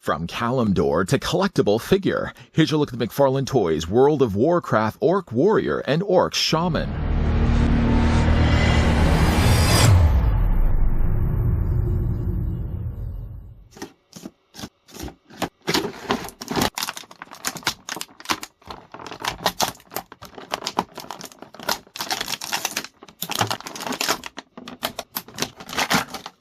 From Kalimdor to collectible figure, here's your look at the McFarlane Toys World of Warcraft Orc Warrior and Orc Shaman.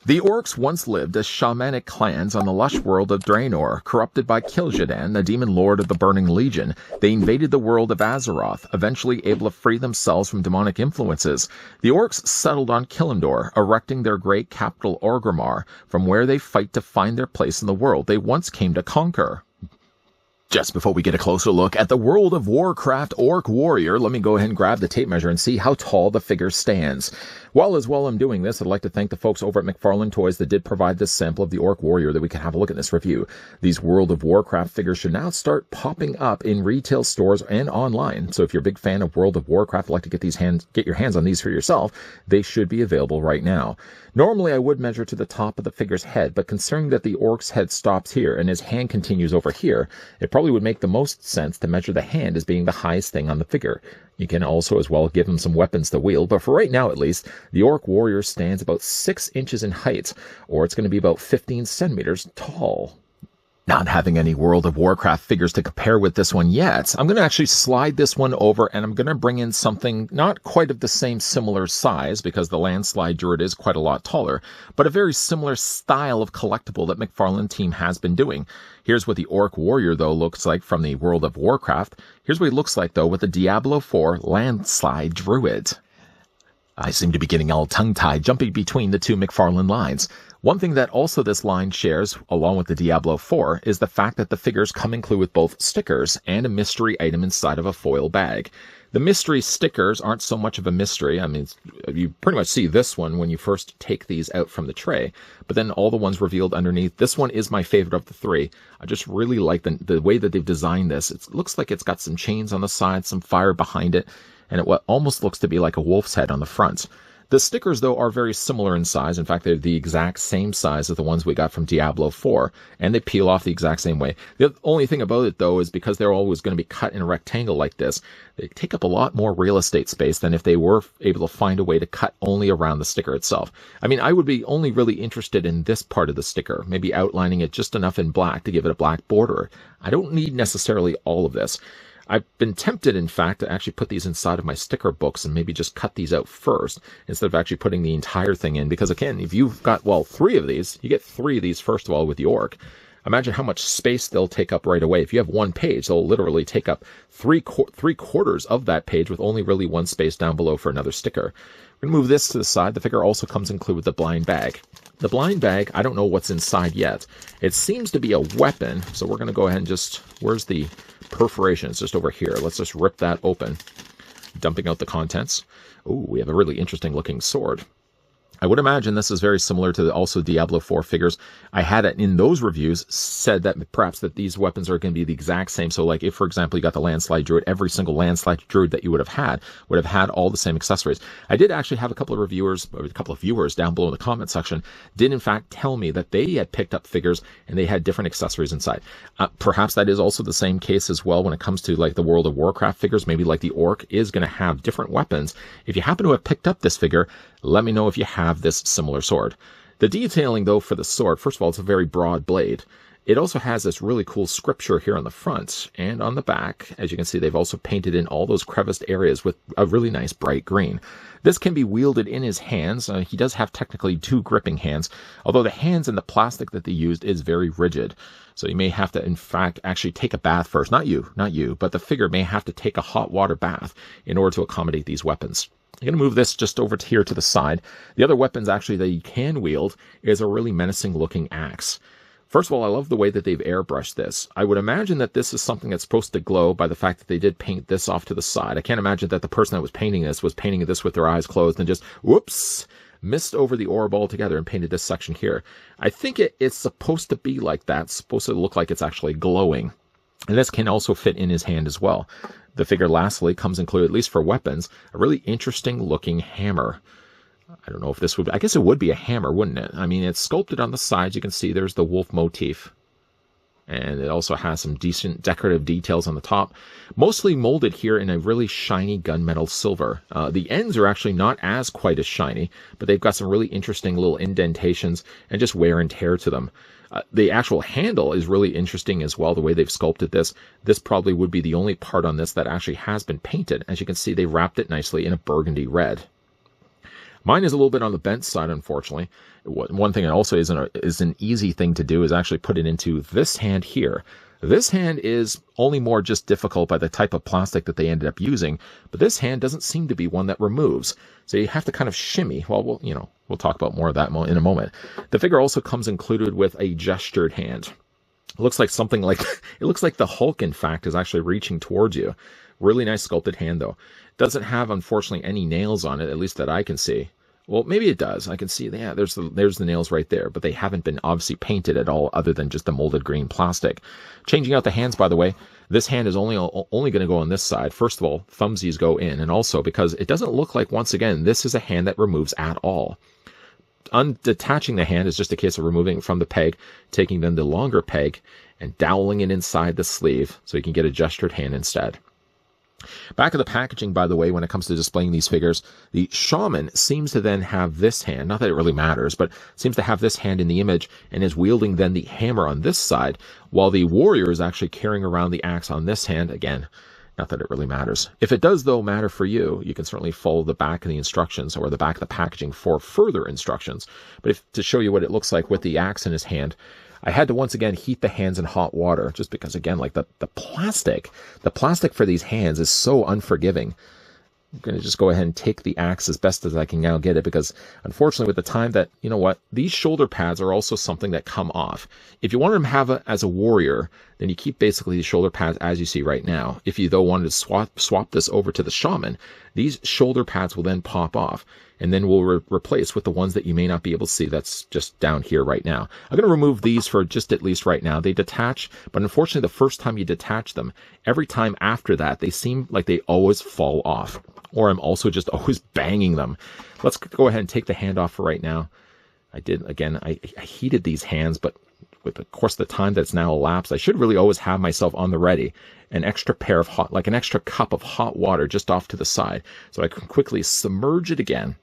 The orcs once lived as shamanic clans on the lush world of Draenor. Corrupted by Kil'jaeden, the demon lord of the Burning Legion, they invaded the world of Azeroth, eventually able to free themselves from demonic influences. The orcs settled on Kalimdor, erecting their great capital Orgrimmar, from where they fight to find their place in the world they once came to conquer. Just before we get a closer look at the World of Warcraft Orc Warrior, let me go ahead and grab the tape measure and see how tall the figure stands. While I'm doing this, I'd like to thank the folks over at McFarlane Toys that did provide this sample of the Orc Warrior that we can have a look at in this review. These World of Warcraft figures should now start popping up in retail stores and online. So if you're a big fan of World of Warcraft, like to get your hands on these for yourself, they should be available right now. Normally I would measure to the top of the figure's head, but considering that the orc's head stops here and his hand continues over here, it probably would make the most sense to measure the hand as being the highest thing on the figure. You can also as well give him some weapons to wield, but for right now at least, the Orc Warrior stands about 6 inches in height, or it's going to be about 15 centimeters tall. Not having any World of Warcraft figures to compare with this one yet, I'm going to actually slide this one over and I'm going to bring in something not quite of the same similar size, because the Landslide Druid is quite a lot taller, but a very similar style of collectible that McFarlane team has been doing. Here's what the Orc Warrior, though, looks like from the World of Warcraft. Here's what he looks like, though, with the Diablo 4 Landslide Druid. I seem to be getting all tongue-tied, jumping between the two McFarlane lines. One thing that also this line shares, along with the Diablo 4, is the fact that the figures come included with both stickers and a mystery item inside of a foil bag. The mystery stickers aren't so much of a mystery. I mean, you pretty much see this one when you first take these out from the tray, but then all the ones revealed underneath. This one is my favorite of the three. I just really like the way that they've designed this. It looks like it's got some chains on the side, some fire behind it, and it almost looks to be like a wolf's head on the front. The stickers, though, are very similar in size. In fact, they're the exact same size as the ones we got from Diablo 4, and they peel off the exact same way. The only thing about it, though, is because they're always going to be cut in a rectangle like this, they take up a lot more real estate space than if they were able to find a way to cut only around the sticker itself. I mean, I would be only really interested in this part of the sticker, maybe outlining it just enough in black to give it a black border. I don't need necessarily all of this. I've been tempted, in fact, to actually put these inside of my sticker books and maybe just cut these out first instead of actually putting the entire thing in. Because again, if you've got, well, 3 of these, you get 3 of these first of all with the orc. Imagine how much space they'll take up right away. If you have 1 page, they'll literally take up 3/4 of that page with only really 1 space down below for another sticker. We're going to move this to the side. The figure also comes included with the blind bag. The blind bag, I don't know what's inside yet. It seems to be a weapon, so we're going to go ahead and just, where's the perforation? It's just over here. Let's just rip that open, dumping out the contents. Ooh, we have a really interesting looking sword. I would imagine this is very similar to also Diablo 4 figures. I had it in those reviews said that perhaps that these weapons are going to be the exact same. So like if, for example, you got the Landslide Druid, every single Landslide Druid that you would have had all the same accessories. I did actually have a couple of viewers down below in the comment section did in fact tell me that they had picked up figures and they had different accessories inside. Perhaps that is also the same case as well when it comes to like the World of Warcraft figures. Maybe like the orc is going to have different weapons. If you happen to have picked up this figure, let me know if you have this similar sword. The detailing, though, for the sword, first of all, it's a very broad blade. It also has this really cool scripture here on the front and on the back. As you can see, they've also painted in all those creviced areas with a really nice bright green. This can be wielded in his hands. He does have technically 2 gripping hands, although the hands and the plastic that they used is very rigid. So you may have to, in fact, actually take a bath first. Not you, but the figure may have to take a hot water bath in order to accommodate these weapons. I'm going to move this just over here to the side. The other weapons actually that you can wield is a really menacing looking axe. First of all, I love the way that they've airbrushed this. I would imagine that this is something that's supposed to glow by the fact that they did paint this off to the side. I can't imagine that the person that was painting this with their eyes closed and just, whoops, missed over the orb altogether and painted this section here. I think it's supposed to be like that. It's supposed to look like it's actually glowing. And this can also fit in his hand as well. The figure lastly comes included, at least for weapons, a really interesting looking hammer. I don't know if this would, I guess it would be a hammer, wouldn't it? I mean, it's sculpted on the sides. You can see there's the wolf motif. And it also has some decent decorative details on the top, mostly molded here in a really shiny gunmetal silver. The ends are actually not as quite as shiny, but they've got some really interesting little indentations and just wear and tear to them. The actual handle is really interesting as well, the way they've sculpted this. This probably would be the only part on this that actually has been painted. As you can see, they wrapped it nicely in a burgundy red. Mine is a little bit on the bent side, unfortunately. One thing also is an easy thing to do is actually put it into this hand here. This hand is only more just difficult by the type of plastic that they ended up using, but this hand doesn't seem to be one that removes. So you have to kind of shimmy. Well, we'll talk about more of that in a moment. The figure also comes included with a gestured hand. It looks like something like, it looks like the Hulk, in fact, is actually reaching towards you. Really nice sculpted hand, though. Doesn't have, unfortunately, any nails on it, at least that I can see. Well, maybe it does. I can see, yeah, there's the nails right there, but they haven't been obviously painted at all other than just the molded green plastic. Changing out the hands, by the way, this hand is only going to go on this side. First of all, thumbsies go in, and also because it doesn't look like, once again, this is a hand that removes at all. Undetaching the hand is just a case of removing it from the peg, taking then the longer peg, and doweling it inside the sleeve so you can get a gestured hand instead. Back of the packaging, by the way, when it comes to displaying these figures, the Shaman seems to then have this hand, not that it really matters, but seems to have this hand in the image and is wielding then the hammer on this side, while the warrior is actually carrying around the axe on this hand. Again, not that it really matters. If it does, though, matter for you, you can certainly follow the back of the instructions or the back of the packaging for further instructions. But to show you what it looks like with the axe in his hand, I had to once again heat the hands in hot water, just because, again, like the plastic for these hands is so unforgiving. I'm going to just go ahead and take the axe as best as I can now get it, because unfortunately with the time that, you know what, these shoulder pads are also something that come off. If you wanted to have it as a warrior, then you keep basically the shoulder pads as you see right now. If you, though, wanted to swap this over to the Shaman, these shoulder pads will then pop off, and then we'll replace with the ones that you may not be able to see that's just down here right now. I'm going to remove these for just at least right now. They detach, but unfortunately the first time you detach them, every time after that, they seem like they always fall off. Or I'm also just always banging them. Let's go ahead and take the hand off for right now. I heated these hands, but with the course of the time that's now elapsed, I should really always have myself on the ready. An extra cup of hot water just off to the side, so I can quickly submerge it again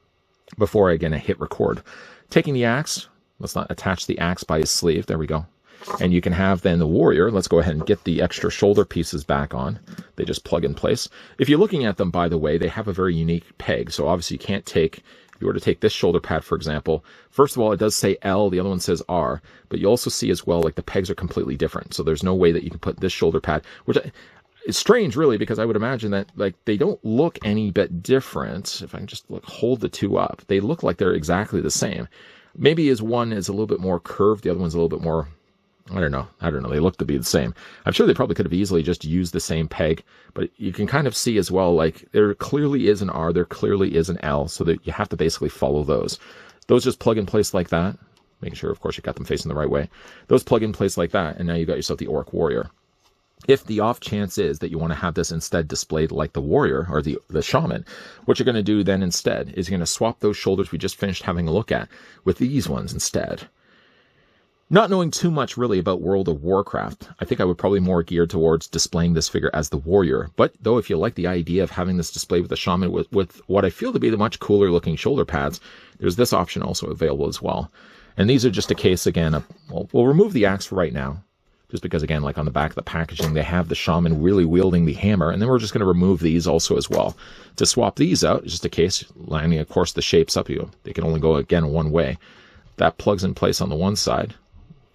before I hit record. Taking the axe, let's not attach the axe by his sleeve. There we go. And you can have then the warrior. Let's go ahead and get the extra shoulder pieces back on. They just plug in place. If you're looking at them, by the way, they have a very unique peg. So obviously you can't take, if you were to take this shoulder pad, for example, first of all, it does say L, the other one says R, but you also see as well, like the pegs are completely different. So there's no way that you can put this shoulder pad, which it's strange really, because I would imagine that like they don't look any bit different. If I can just hold the two up, they look like they're exactly the same. Maybe as one is a little bit more curved, the other one's a little bit more, I don't know. They look to be the same. I'm sure they probably could have easily just used the same peg, but you can kind of see as well, like there clearly is an R, there clearly is an L, so that you have to basically follow those. Those just plug in place like that, making sure, of course, you got them facing the right way. Those plug in place like that, and now you got yourself the Orc Warrior. If the off chance is that you want to have this instead displayed like the warrior or the Shaman, what you're going to do then instead is you're going to swap those shoulders we just finished having a look at with these ones instead. Not knowing too much really about World of Warcraft, I think I would probably more geared towards displaying this figure as the warrior. But though if you like the idea of having this displayed with the Shaman with what I feel to be the much cooler looking shoulder pads, there's this option also available as well. And these are just a case again of, well, we'll remove the axe for right now. Just because, again, like on the back of the packaging, they have the Shaman really wielding the hammer. And then we're just going to remove these also as well. To swap these out, just a case, lining, of course, the shapes up. They can only go, again, one way. That plugs in place on the one side.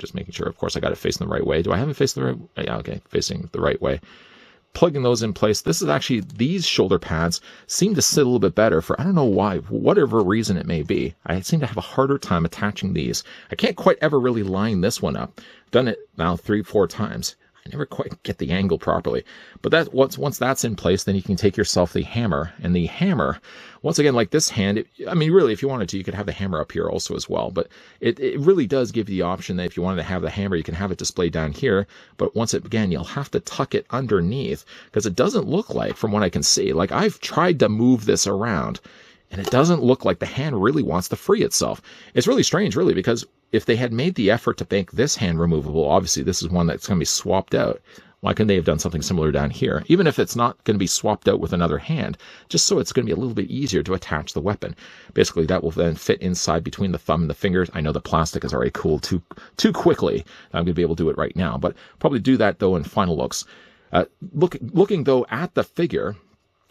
Just making sure, of course, I got it facing the right way. Do I have it facing the right way? Yeah, okay, facing the right way. Plugging those in place. This is actually, these shoulder pads seem to sit a little bit better for, I don't know why, whatever reason it may be. I seem to have a harder time attaching these. I can't quite ever really line this one up. Done it now 3-4 times. I never quite get the angle properly. But once that's in place, then you can take yourself the hammer. And the hammer, once again, like this hand, I mean, really, if you wanted to, you could have the hammer up here also as well. But it really does give you the option that if you wanted to have the hammer, you can have it displayed down here. But once again, you'll have to tuck it underneath because it doesn't look like, from what I can see, like I've tried to move this around and it doesn't look like the hand really wants to free itself. It's really strange, really, because if they had made the effort to make this hand removable, obviously this is one that's going to be swapped out. Why couldn't they have done something similar down here? Even if it's not going to be swapped out with another hand, just so it's going to be a little bit easier to attach the weapon. Basically, that will then fit inside between the thumb and the fingers. I know the plastic is already cooled too quickly. I'm going to be able to do it right now, but probably do that, though, in final looks. Looking, though, at the figure,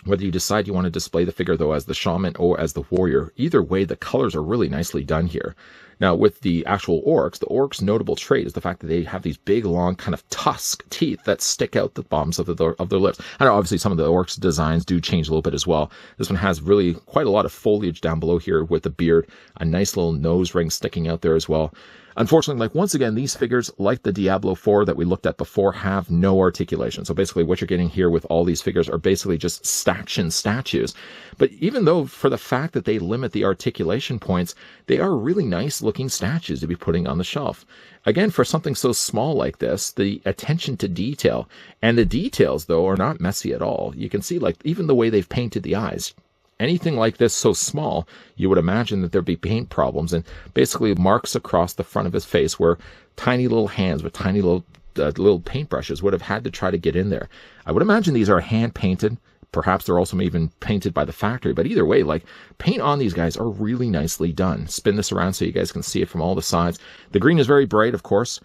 whether you decide you want to display the figure, though, as the shaman or as the warrior, either way, the colors are really nicely done here. Now, with the actual orcs, the orcs' notable trait is the fact that they have these big, long, kind of tusk teeth that stick out the bottoms of their lips. I know, obviously, some of the orcs' designs do change a little bit as well. This one has really quite a lot of foliage down below here with the beard, a nice little nose ring sticking out there as well. Unfortunately, like once again, these figures, like the Diablo 4 that we looked at before, have no articulation. So basically what you're getting here with all these figures are basically just staction statues. But even though for the fact that they limit the articulation points, they are really nice looking statues to be putting on the shelf. Again, for something so small like this, the attention to detail, and the details, though, are not messy at all. You can see, like, even the way they've painted the eyes. Anything like this so small, you would imagine that there'd be paint problems, and basically marks across the front of his face where tiny little hands with tiny little paintbrushes would have had to try to get in there. I would imagine these are hand painted. Perhaps they're also even painted by the factory, but either way, like, paint on these guys are really nicely done. Spin this around so you guys can see it from all the sides. The green is very bright, of course.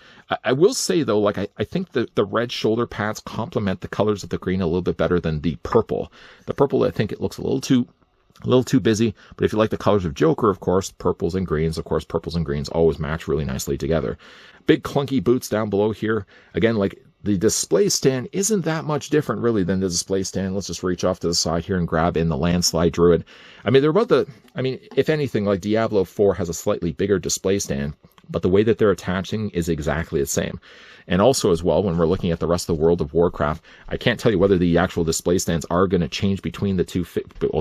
I will say, though, like, I think the red shoulder pads complement the colors of the green a little bit better than the purple. The purple, I think it looks a little too busy, but if you like the colors of Joker, of course, purples and greens always match really nicely together. Big clunky boots down below here. Again, like, the display stand isn't that much different, really, than the display stand. Let's just reach off to the side here and grab in the Landslide Druid. I mean, if anything, like Diablo 4 has a slightly bigger display stand, but the way that they're attaching is exactly the same. And also, as well, when we're looking at the rest of the World of Warcraft, I can't tell you whether the actual display stands are going to change between the two,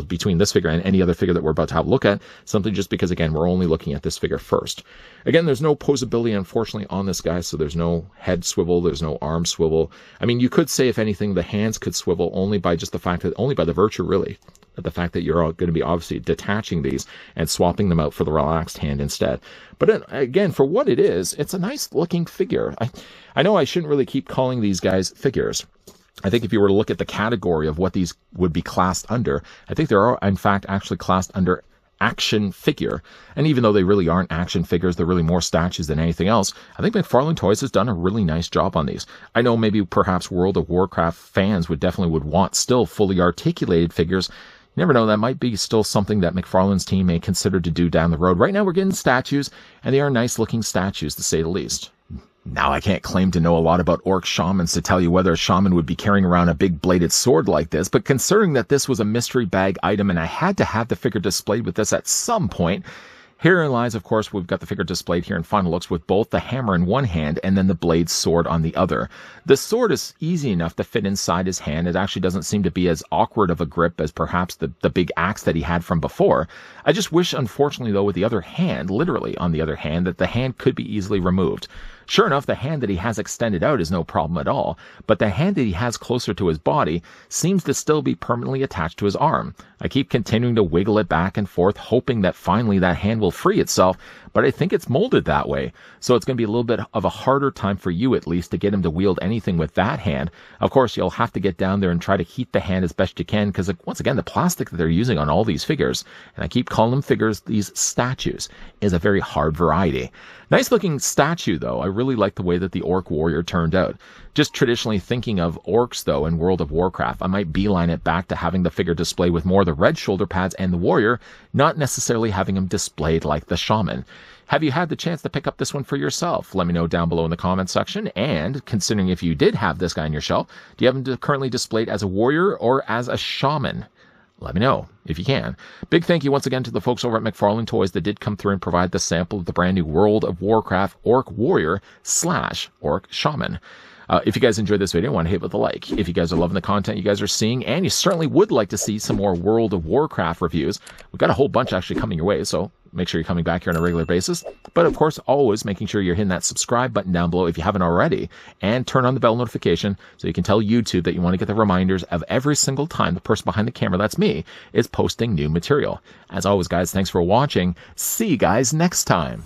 between this figure and any other figure that we're about to have a look at, simply just because, again, we're only looking at this figure first. Again, there's no posability, unfortunately, on this guy, so there's no head swivel, there's no arm swivel. I mean, you could say, if anything, the hands could swivel only by the virtue, really, of the fact that you're going to be obviously detaching these and swapping them out for the relaxed hand instead. But again, for what it is, it's a nice looking figure. I know I shouldn't really keep calling these guys figures. I think if you were to look at the category of what these would be classed under, I think they are, in fact, actually classed under action figure. And even though they really aren't action figures, they're really more statues than anything else, I think McFarlane Toys has done a really nice job on these. I know maybe perhaps World of Warcraft fans would want still fully articulated figures. You never know, that might be still something that McFarlane's team may consider to do down the road. Right now we're getting statues, and they are nice looking statues, to say the least. Now, I can't claim to know a lot about orc shamans to tell you whether a shaman would be carrying around a big bladed sword like this, but considering that this was a mystery bag item and I had to have the figure displayed with this at some point, herein lies, of course, we've got the figure displayed here in final looks with both the hammer in one hand and then the blade sword on the other. The sword is easy enough to fit inside his hand. It actually doesn't seem to be as awkward of a grip as perhaps the big axe that he had from before. I just wish, unfortunately, though, with the other hand, literally on the other hand, that the hand could be easily removed. Sure enough, the hand that he has extended out is no problem at all, but the hand that he has closer to his body seems to still be permanently attached to his arm. I keep continuing to wiggle it back and forth, hoping that finally that hand will free itself, but I think it's molded that way. So it's going to be a little bit of a harder time for you, at least, to get him to wield anything with that hand. Of course, you'll have to get down there and try to heat the hand as best you can, because, once again, the plastic that they're using on all these figures, and I keep calling them figures, these statues, is a very hard variety. Nice looking statue, though. I really like the way that the orc warrior turned out. Just traditionally thinking of orcs, though, in World of Warcraft, I might beeline it back to having the figure displayed with more of the red shoulder pads and the warrior, not necessarily having him displayed like the shaman. Have you had the chance to pick up this one for yourself? Let me know down below in the comments section. And considering if you did have this guy on your shelf, do you have him currently displayed as a warrior or as a shaman? Let me know if you can. Big thank you once again to the folks over at McFarlane Toys that did come through and provide the sample of the brand new World of Warcraft Orc Warrior / Orc Shaman. If you guys enjoyed this video, I want to hit with a like. If you guys are loving the content you guys are seeing, and you certainly would like to see some more World of Warcraft reviews, we've got a whole bunch actually coming your way, so make sure you're coming back here on a regular basis. But of course, always making sure you're hitting that subscribe button down below if you haven't already, and turn on the bell notification so you can tell YouTube that you want to get the reminders of every single time the person behind the camera, that's me, is posting new material. As always, guys, thanks for watching. See you guys next time.